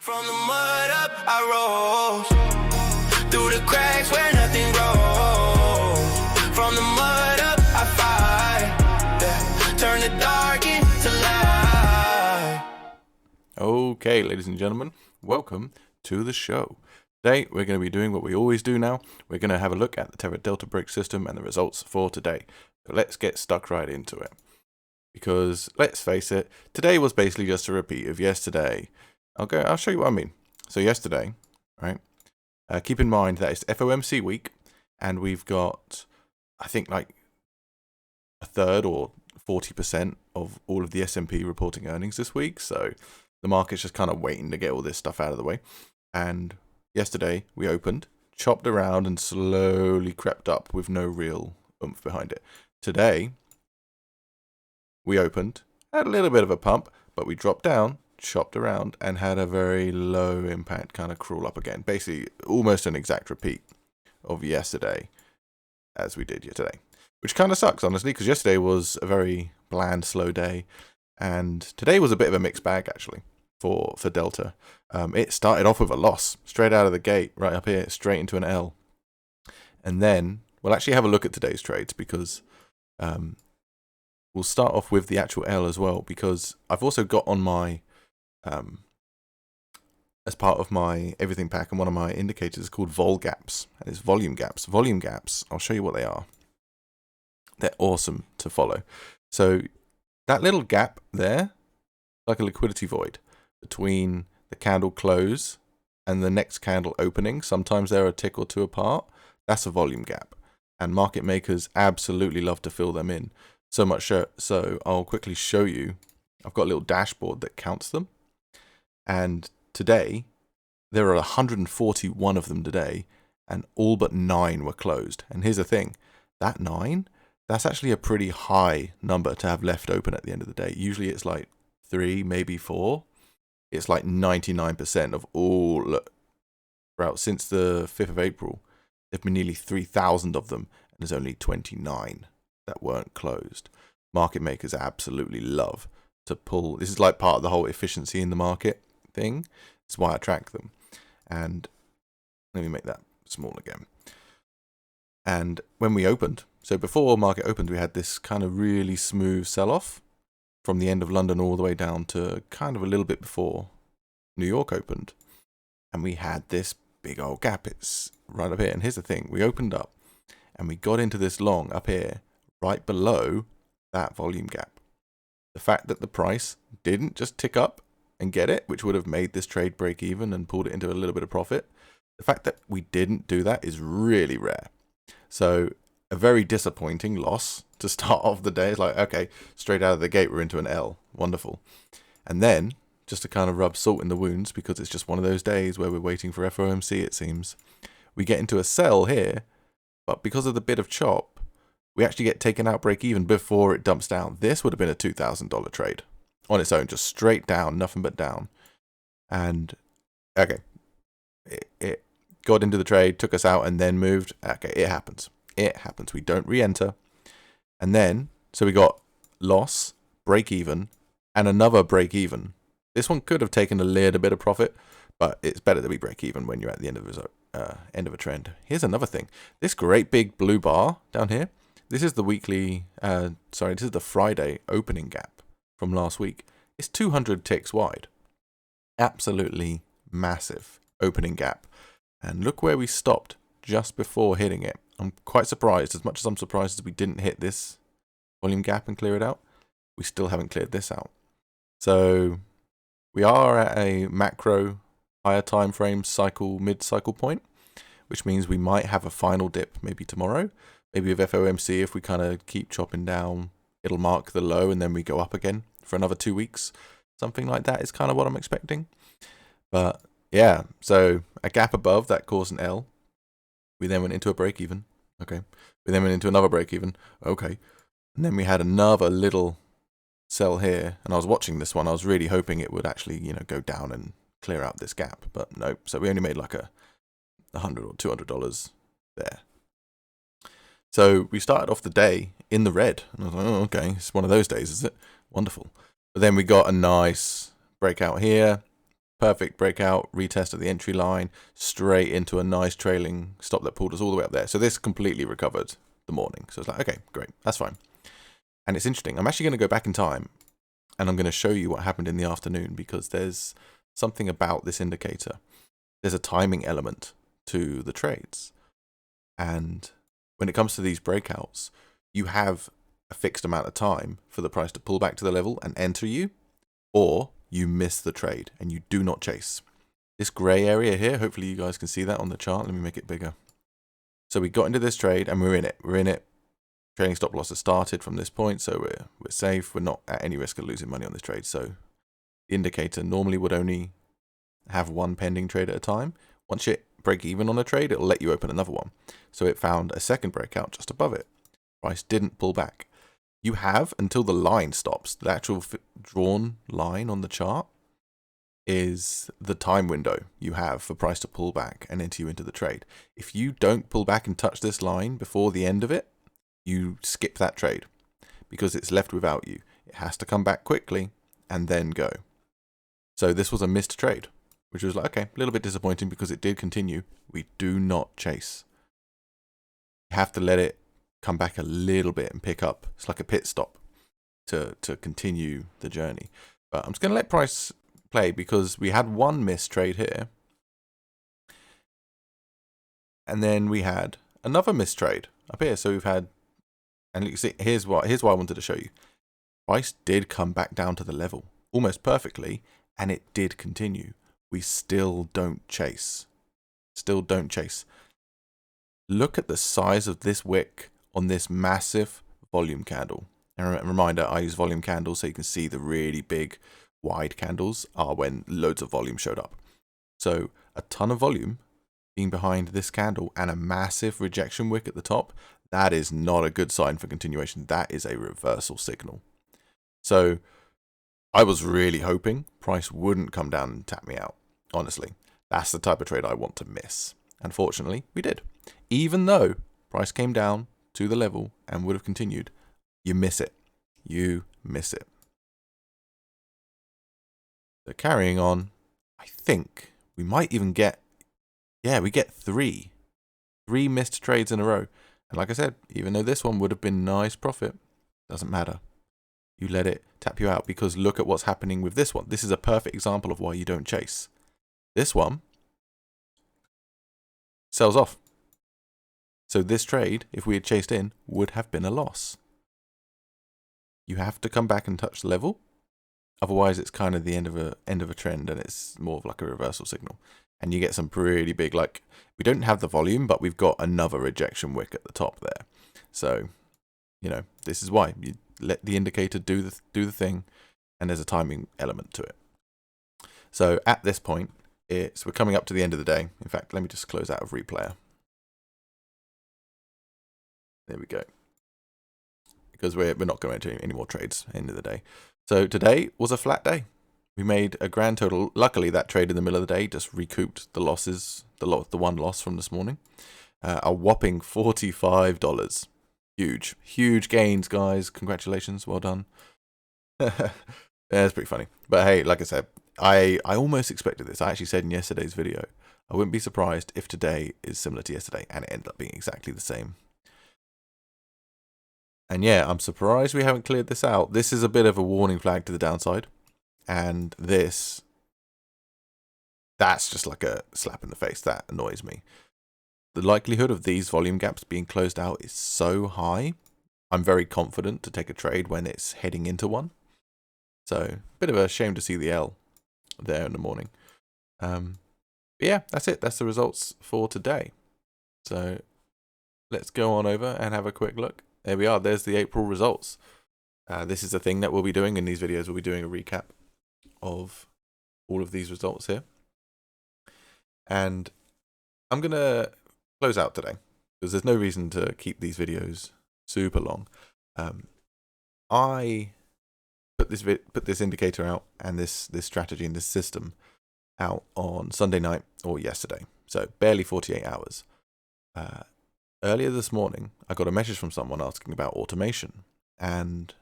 From the mud up, I rose through the cracks where nothing grows. From the mud up, I fight, yeah. Turn the dark into light. Okay, ladies and gentlemen, welcome to the show. Today, we're going to be doing what we always do now. We're going to have a look at the Terra Delta break system and the results for today. So let's get stuck right into it. Because, let's face it, today was basically just a repeat of yesterday. I'll show you what I mean. So yesterday, right, keep in mind that it's FOMC week, and we've got, I think, like a third or 40% of all of the S&P reporting earnings this week. So the market's just kind of waiting to get all this stuff out of the way. And yesterday we opened, chopped around, and slowly crept up with no real oomph behind it. Today we opened, had a little bit of a pump, but we dropped down, chopped around, and had a very low impact kind of crawl up again. Basically, almost an exact repeat of yesterday as we did today. Which kind of sucks, honestly, because yesterday was a very bland, slow day. And today was a bit of a mixed bag, actually, for Delta. It started off with a loss, straight out of the gate, right up here, straight into an L. And then, we'll actually have a look at today's trades, because we'll start off with the actual L as well, because I've also got on my as part of my everything pack, and one of my indicators is called vol gaps, and it's volume gaps. Volume gaps, I'll show you what they are. They're awesome to follow. So that little gap there, like a liquidity void between the candle close and the next candle opening. Sometimes they're a tick or two apart. That's a volume gap, and market makers absolutely love to fill them in. So much so I'll quickly show you. I've got a little dashboard that counts them. And today, there are 141 of them today, and all but 9 were closed. And here's the thing, that 9, that's actually a pretty high number to have left open at the end of the day. Usually it's like 3, maybe 4. It's like 99% of all, throughout since the 5th of April, there have been nearly 3,000 of them, and there's only 29 that weren't closed. Market makers absolutely love to pull. This is like part of the whole efficiency in the market thing. It's why I track them. And let me make that small again. And when we opened, so before market opened, we had this kind of really smooth sell-off from the end of London all the way down to kind of a little bit before New York opened. And we had this big old gap. It's right up here. And here's the thing, we opened up and we got into this long up here, right below that volume gap. The fact that the price didn't just tick up and get it, which would have made this trade break even and pulled it into a little bit of profit, the fact that we didn't do that is really rare. So a very disappointing loss to start off the day. It's like, okay, straight out of the gate, we're into an L. Wonderful. And then, just to kind of rub salt in the wounds, because it's just one of those days where we're waiting for FOMC, it seems, we get into a sell here, but because of the bit of chop, we actually get taken out break even before it dumps down. This would have been a $2,000 trade on its own, just straight down, nothing but down. And, okay, it got into the trade, took us out, and then moved. Okay, it happens. It happens. We don't re-enter. And then, so we got loss, break even, and another break even. This one could have taken a little bit of profit, but it's better that we break even when you're at the end of a trend. Here's another thing. This great big blue bar down here, this is the weekly, this is the Friday opening gap from last week. It's 200 ticks wide. Absolutely massive opening gap. And look where we stopped just before hitting it. I'm quite surprised. As much as I'm surprised as we didn't hit this volume gap and clear it out, we still haven't cleared this out. So we are at a macro higher time frame cycle, mid-cycle point, which means we might have a final dip maybe tomorrow. Maybe with FOMC, if we kind of keep chopping down, it'll mark the low and then we go up again for another 2 weeks. Something like that is kind of what I'm expecting. But yeah, so a gap above that caused an L. We then went into a break even. Okay. We then went into another break even. Okay. And then we had another little sell here. And I was watching this one. I was really hoping it would actually, go down and clear out this gap. But nope. So we only made like a $100 or $200 there. So we started off the day in the red. And I was like, oh, okay, it's one of those days, is it? Wonderful. But then we got a nice breakout here, perfect breakout, retest of the entry line, straight into a nice trailing stop that pulled us all the way up there. So this completely recovered the morning. So it's like, okay, great, that's fine. And it's interesting. I'm actually going to go back in time and I'm going to show you what happened in the afternoon, because there's something about this indicator. There's a timing element to the trades. And when it comes to these breakouts, you have a fixed amount of time for the price to pull back to the level and enter you, or you miss the trade and you do not chase. This gray area here, hopefully you guys can see that on the chart. Let me make it bigger. So we got into this trade and we're in it. We're in it. Trading stop loss has started from this point, so we're safe. We're not at any risk of losing money on this trade. So the indicator normally would only have one pending trade at a time. Once you break even on a trade, it'll let you open another one. So it found a second breakout just above it. Price didn't pull back. You have until the line stops. The actual drawn line on the chart is the time window you have for price to pull back and enter you into the trade. If you don't pull back and touch this line before the end of it, you skip that trade because it's left without you. It has to come back quickly and then go. So this was a missed trade, which was like, okay, a little bit disappointing because it did continue. We do not chase. You have to let it come back a little bit and pick up. It's like a pit stop to continue the journey. But I'm just going to let price play because we had one missed trade here. And then we had another missed trade up here. So we've had, and you can see, here's why I wanted to show you. Price did come back down to the level almost perfectly, and it did continue. We still don't chase. Still don't chase. Look at the size of this wick on this massive volume candle. And a reminder, I use volume candles so you can see the really big wide candles are when loads of volume showed up. So a ton of volume being behind this candle and a massive rejection wick at the top, that is not a good sign for continuation. That is a reversal signal. So I was really hoping price wouldn't come down and tap me out. Honestly, that's the type of trade I want to miss. Unfortunately, we did. Even though price came down to the level and would have continued, you miss it. You miss it. So carrying on, I think we might even get, we get three missed trades in a row. And like I said, even though this one would have been nice profit, doesn't matter. You let it tap you out because look at what's happening with this one. This is a perfect example of why you don't chase. This one sells off. So this trade, if we had chased in, would have been a loss. You have to come back and touch the level. Otherwise, it's kind of the end of a trend and it's more of like a reversal signal. And you get some pretty big, like, we don't have the volume, but we've got another rejection wick at the top there. So, you know, this is why you let the indicator do the thing, and there's a timing element to it. So at this point, we're coming up to the end of the day. In fact, let me just close out of replayer. There we go. Because we're not going to any more trades at the end of the day. So today was a flat day. We made a grand total. Luckily, that trade in the middle of the day just recouped the losses, the one loss from this morning. A whopping $45. Huge gains, guys. Congratulations. Well done. That's pretty funny. But hey, like I said, I almost expected this. I actually said in yesterday's video, I wouldn't be surprised if today is similar to yesterday, and it ended up being exactly the same. And yeah, I'm surprised we haven't cleared this out. This is a bit of a warning flag to the downside. And that's just like a slap in the face. That annoys me. The likelihood of these volume gaps being closed out is so high. I'm very confident to take a trade when it's heading into one. So, bit of a shame to see the L there in the morning. But yeah, that's it. That's the results for today. So, let's go on over and have a quick look. There we are. There's the April results. This is the thing that we'll be doing in these videos. We'll be doing a recap of all of these results here. And I'm going to close out today because there's no reason to keep these videos super long. I put this indicator out and this strategy and this system out on Sunday night or yesterday. So barely 48 hours. Earlier this morning, I got a message from someone asking about automation. And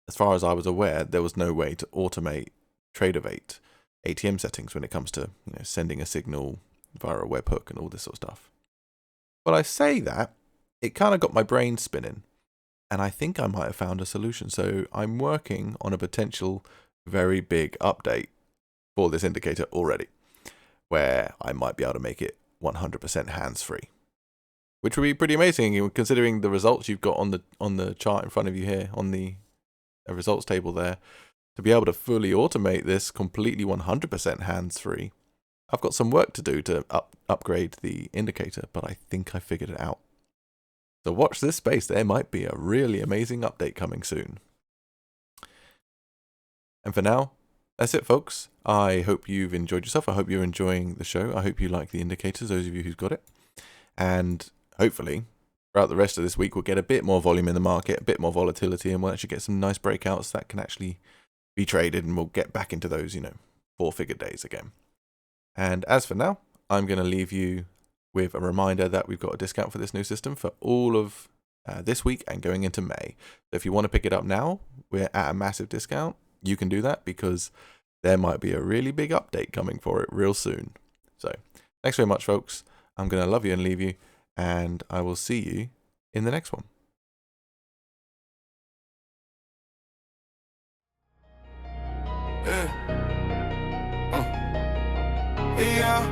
as far as I was aware, there was no way to automate Tradeovate ATM settings when it comes to sending a signal via a webhook and all this sort of stuff. Well, I say that, it kind of got my brain spinning, and I think I might have found a solution. So I'm working on a potential very big update for this indicator already, where I might be able to make it 100% hands-free, which would be pretty amazing considering the results you've got on the chart in front of you here, on the results table there. To be able to fully automate this completely 100% hands-free, I've got some work to do to upgrade the indicator, but I think I figured it out. So watch this space. There might be a really amazing update coming soon. And for now, that's it, folks. I hope you've enjoyed yourself. I hope you're enjoying the show. I hope you like the indicators, those of you who've got it. And hopefully, throughout the rest of this week, we'll get a bit more volume in the market, a bit more volatility, and we'll actually get some nice breakouts that can actually be traded, and we'll get back into those, four-figure days again. And as for now, I'm going to leave you with a reminder that we've got a discount for this new system for all of this week and going into May. So if you want to pick it up now, we're at a massive discount. You can do that because there might be a really big update coming for it real soon. So thanks very much, folks. I'm going to love you and leave you, and I will see you in the next one. Yeah,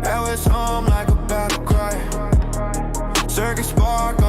I was home like a battle cry. Circuit spark